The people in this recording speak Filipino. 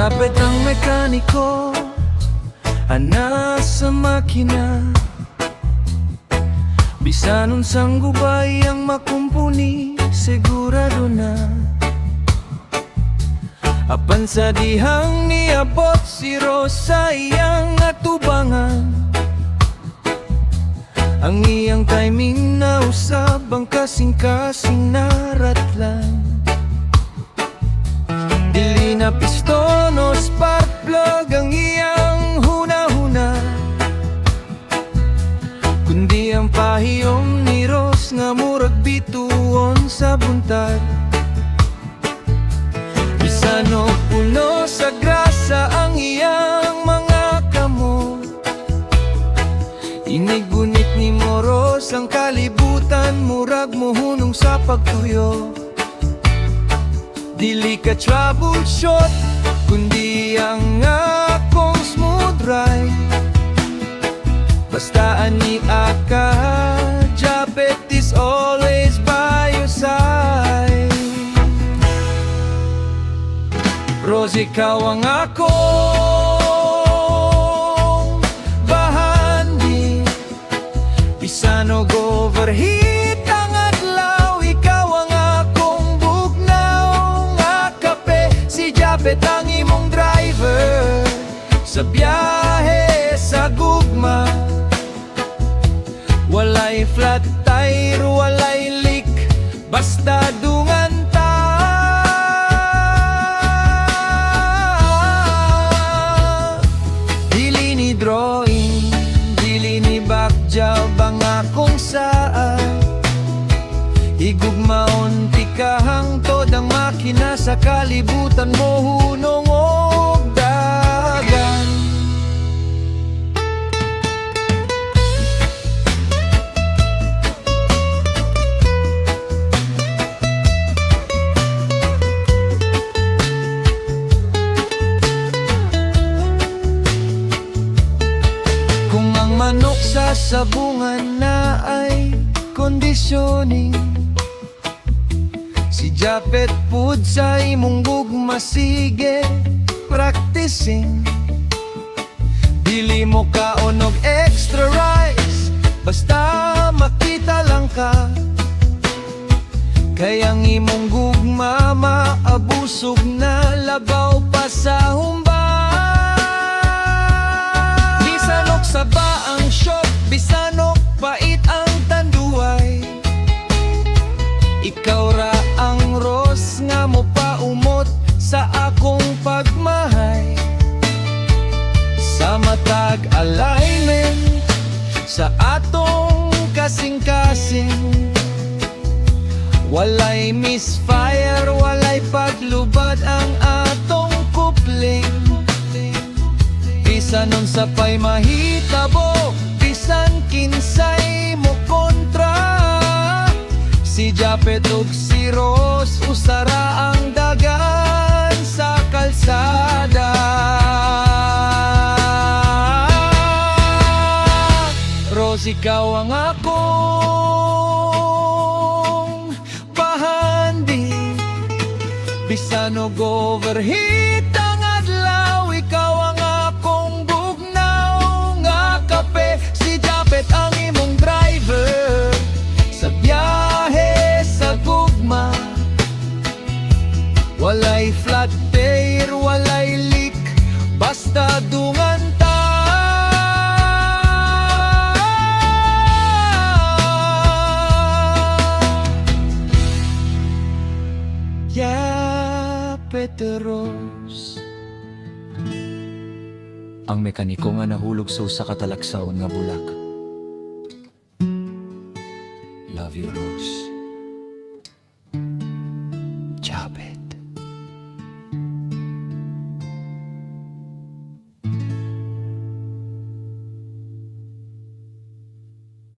Japet ang mekaniko, ana sa makina. Bisan unsang gubay ang makumpuni, sigurado na. Apan sa dihang niabot si Rosa iyang atubangan. Ang iyang timing na usab ang kasing-kasing naratlan. Dili na piston o spark plug ang iyang huna-huna, kundi ang pahiyom ni Ros nga murag bituon sa buntag. Bisan o puno sa grasa ang iyang mga kamot, inigunit ni Moros ang kalibutan, murag muhunong sa pagtuyo. Dili ka troubleshot, kundi ang akong smooth ride. Basta ani ka, Japet is always by your side. Rose, ikaw ang akong bahandi. Bisan og overheat ang adlaw, ikaw ang akong bugnaw nga kape. Si Japet ang imong driver sa biyahe sa gugma. Walay flat tire, walay leak, basta dungan ta. Dili ni drawing, dili ni backjob ang akong saan. Igugmaon ti kahangtod ang makina sa kalibutan mo, hunong og dagan. Kung ang manok sa sabungan na ay conditioning, si Japet pud sa imong gugma sige practicing. Dili mo kaonog extra rice, basta makita lang ka. Kaya ang imong gugma maabusog na labaw pa sa humba. Bisanok sa baang shop, bisanok pait ang tanduay, ikaw ra ang Ros nga mo paumot sa akong pagmahay. Sa matag alignment sa atong kasing-kasing, walay misfire, walay paglubad ang atong kupling. Bisan nun sa pay mahitabo, bisan kinsay mo kontra, si Japet ug si Ros usara ang dagan sa kalsada. Ros, ikaw ang akong bahandi. Bisan og overheat ang adlaw, ikaw ang akong bugnaw nga kape. Si Japet ang imong driver sa biyahe sa gugma. Walay flat tire, walay leak, basta dungan ta. Japet Ros, ang mekaniko nga nahulog sa usa ka talagsaon nga bulak. Love you, Ros.